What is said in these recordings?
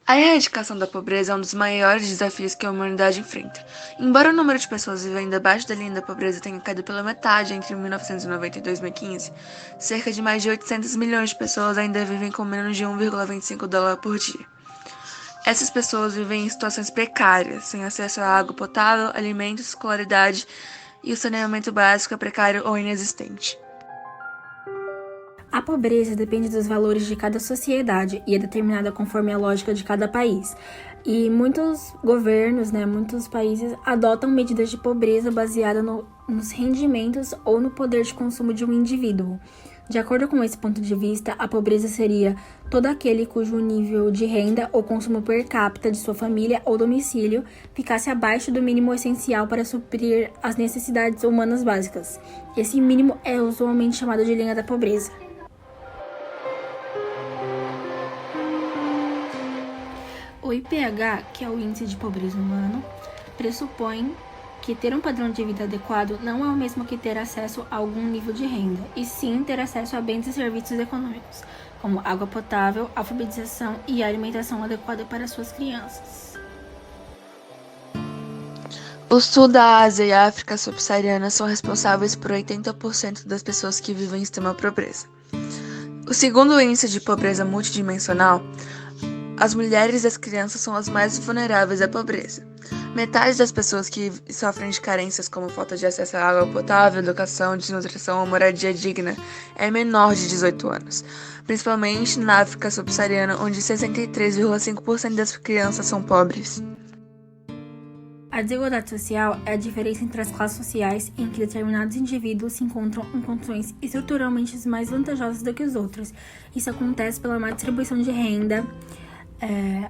A erradicação da pobreza é um dos maiores desafios que a humanidade enfrenta. Embora o número de pessoas vivendo abaixo da linha da pobreza tenha caído pela metade entre 1990 e 2015, cerca de mais de 800 milhões de pessoas ainda vivem com menos de 1,25 dólar por dia. Essas pessoas vivem em situações precárias, sem acesso à água potável, alimentos, escolaridade e o saneamento básico é precário ou inexistente. A pobreza depende dos valores de cada sociedade e é determinada conforme a lógica de cada país. E muitos governos, muitos países adotam medidas de pobreza baseadas nos rendimentos ou no poder de consumo de um indivíduo. De acordo com esse ponto de vista, a pobreza seria todo aquele cujo nível de renda ou consumo per capita de sua família ou domicílio ficasse abaixo do mínimo essencial para suprir as necessidades humanas básicas. Esse mínimo é usualmente chamado de linha da pobreza. O IPH, que é o Índice de Pobreza Humano, pressupõe que ter um padrão de vida adequado não é o mesmo que ter acesso a algum nível de renda, e sim ter acesso a bens e serviços econômicos, como água potável, alfabetização e alimentação adequada para suas crianças. O sul da Ásia e a África subsaariana são responsáveis por 80% das pessoas que vivem em extrema pobreza. O segundo índice de pobreza multidimensional, as mulheres e as crianças são as mais vulneráveis à pobreza. Metade das pessoas que sofrem de carências como falta de acesso à água potável, educação, desnutrição ou moradia digna é menor de 18 anos, principalmente na África subsaariana, onde 63,5% das crianças são pobres. A desigualdade social é a diferença entre as classes sociais em que determinados indivíduos se encontram em condições estruturalmente mais vantajosas do que os outros. Isso acontece pela má distribuição de renda,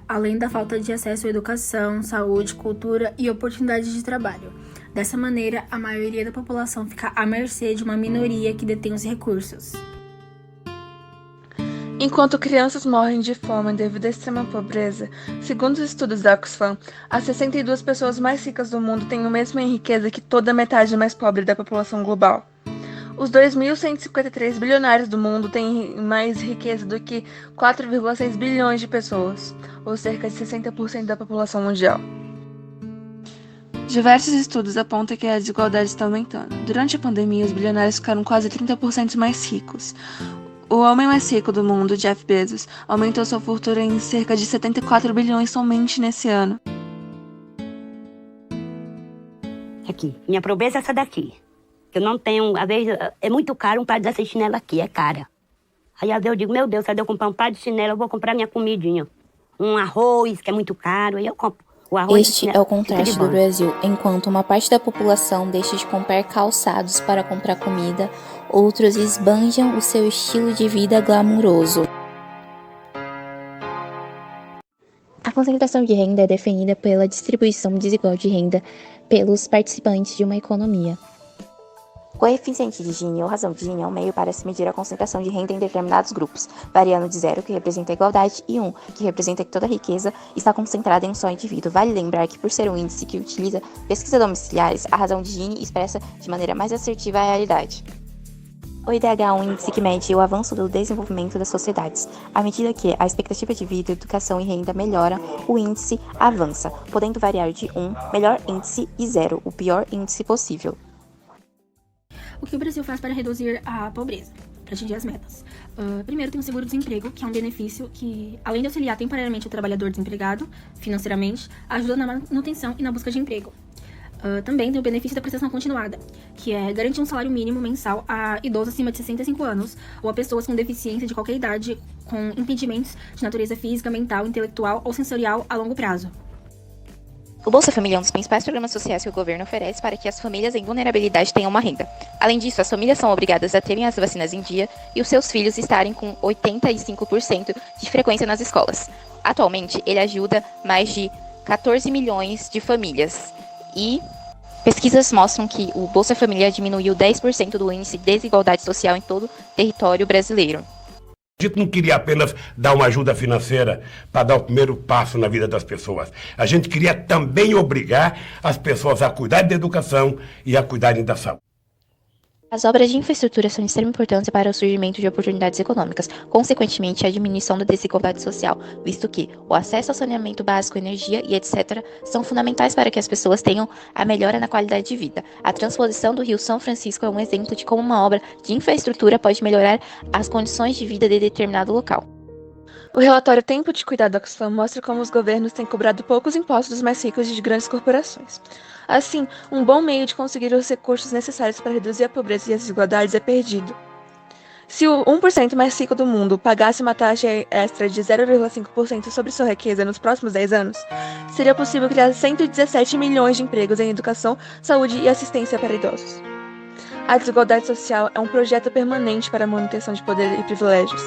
além da falta de acesso à educação, saúde, cultura e oportunidades de trabalho. Dessa maneira, a maioria da população fica à mercê de uma minoria que detém os recursos. Enquanto crianças morrem de fome devido à extrema pobreza, segundo os estudos da Oxfam, as 62 pessoas mais ricas do mundo têm o mesmo em riqueza que toda a metade mais pobre da população global. Os 2.153 bilionários do mundo têm mais riqueza do que 4,6 bilhões de pessoas, ou cerca de 60% da população mundial. Diversos estudos apontam que a desigualdade está aumentando. Durante a pandemia, os bilionários ficaram quase 30% mais ricos. O homem mais rico do mundo, Jeff Bezos, aumentou sua fortuna em cerca de 74 bilhões somente nesse ano. Aqui, minha pobreza é essa daqui. Eu não tenho, às vezes, é muito caro um par dessa chinela aqui, é cara. Aí às vezes eu digo, meu Deus, se eu comprar um par de chinela, eu vou comprar minha comidinha. Um arroz, que é muito caro, aí eu compro. O arroz Este é o contraste do Brasil. Enquanto uma parte da população deixa de comprar calçados para comprar comida, outros esbanjam o seu estilo de vida glamouroso. A concentração de renda é definida pela distribuição desigual de renda pelos participantes de uma economia. Coeficiente de Gini ou razão de Gini é um meio para se medir a concentração de renda em determinados grupos, variando de 0, que representa a igualdade, e 1, que representa que toda a riqueza está concentrada em um só indivíduo. Vale lembrar que, por ser um índice que utiliza pesquisas domiciliares, a razão de Gini expressa de maneira mais assertiva a realidade. O IDH é um índice que mede o avanço do desenvolvimento das sociedades. À medida que a expectativa de vida, educação e renda melhoram, o índice avança, podendo variar de 1, melhor índice, e 0, o pior índice possível. O que o Brasil faz para reduzir a pobreza, para atingir as metas? Primeiro, tem o seguro-desemprego, que é um benefício que, além de auxiliar temporariamente o trabalhador desempregado, financeiramente, ajuda na manutenção e na busca de emprego. Também tem o benefício da prestação continuada, que é garantir um salário mínimo mensal a idosos acima de 65 anos ou a pessoas com deficiência de qualquer idade com impedimentos de natureza física, mental, intelectual ou sensorial a longo prazo. O Bolsa Família é um dos principais programas sociais que o governo oferece para que as famílias em vulnerabilidade tenham uma renda. Além disso, as famílias são obrigadas a terem as vacinas em dia e os seus filhos estarem com 85% de frequência nas escolas. Atualmente, ele ajuda mais de 14 milhões de famílias. E pesquisas mostram que o Bolsa Família diminuiu 10% do índice de desigualdade social em todo o território brasileiro. A gente não queria apenas dar uma ajuda financeira para dar o primeiro passo na vida das pessoas. A gente queria também obrigar as pessoas a cuidarem da educação e a cuidarem da saúde. As obras de infraestrutura são de extrema importância para o surgimento de oportunidades econômicas, consequentemente, a diminuição da desigualdade social, visto que o acesso ao saneamento básico, energia e etc. são fundamentais para que as pessoas tenham a melhora na qualidade de vida. A transposição do Rio São Francisco é um exemplo de como uma obra de infraestrutura pode melhorar as condições de vida de determinado local. O relatório Tempo de Cuidar do Oxfam mostra como os governos têm cobrado poucos impostos dos mais ricos e de grandes corporações. Assim, um bom meio de conseguir os recursos necessários para reduzir a pobreza e as desigualdades é perdido. Se o 1% mais rico do mundo pagasse uma taxa extra de 0,5% sobre sua riqueza nos próximos 10 anos, seria possível criar 117 milhões de empregos em educação, saúde e assistência para idosos. A desigualdade social é um projeto permanente para a manutenção de poder e privilégios.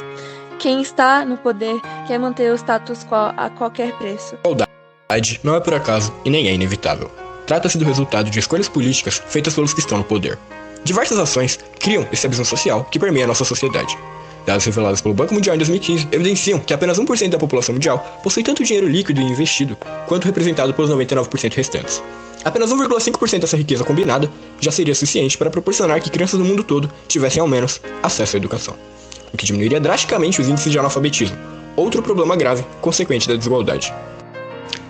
Quem está no poder quer manter o status quo a qualquer preço. A desigualdade não é por acaso e nem é inevitável. Trata-se do resultado de escolhas políticas feitas pelos que estão no poder. Diversas ações criam esse abismo social que permeia a nossa sociedade. Dados revelados pelo Banco Mundial em 2015 evidenciam que apenas 1% da população mundial possui tanto dinheiro líquido e investido quanto representado pelos 99% restantes. Apenas 1,5% dessa riqueza combinada já seria suficiente para proporcionar que crianças do mundo todo tivessem ao menos acesso à educação, o que diminuiria drasticamente os índices de analfabetismo, outro problema grave consequente da desigualdade.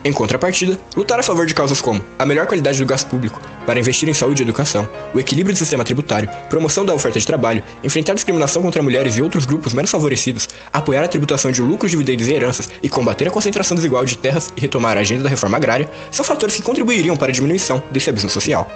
Em contrapartida, lutar a favor de causas como a melhor qualidade do gasto público para investir em saúde e educação, o equilíbrio do sistema tributário, promoção da oferta de trabalho, enfrentar discriminação contra mulheres e outros grupos menos favorecidos, apoiar a tributação de lucros, dividendos e heranças e combater a concentração desigual de terras e retomar a agenda da reforma agrária são fatores que contribuiriam para a diminuição desse abismo social.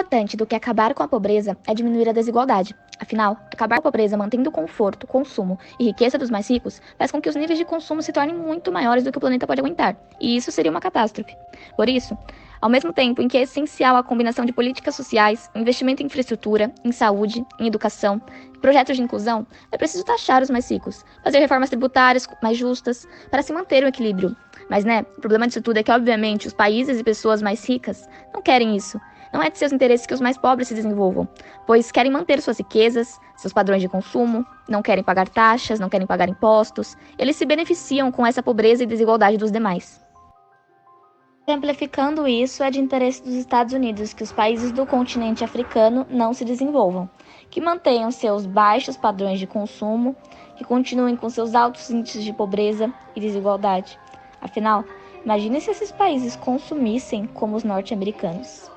Importante do que acabar com a pobreza é diminuir a desigualdade. Afinal, acabar com a pobreza mantendo o conforto, consumo e riqueza dos mais ricos faz com que os níveis de consumo se tornem muito maiores do que o planeta pode aguentar, e isso seria uma catástrofe. Por isso, ao mesmo tempo em que é essencial a combinação de políticas sociais, investimento em infraestrutura, em saúde, em educação, projetos de inclusão, é preciso taxar os mais ricos, fazer reformas tributárias mais justas para se manter o equilíbrio. Mas, o problema disso tudo é que, obviamente, os países e pessoas mais ricas não querem isso. Não é de seus interesses que os mais pobres se desenvolvam, pois querem manter suas riquezas, seus padrões de consumo, não querem pagar taxas, não querem pagar impostos. Eles se beneficiam com essa pobreza e desigualdade dos demais. Exemplificando isso, é de interesse dos Estados Unidos que os países do continente africano não se desenvolvam, que mantenham seus baixos padrões de consumo, que continuem com seus altos índices de pobreza e desigualdade. Afinal, imagine se esses países consumissem como os norte-americanos.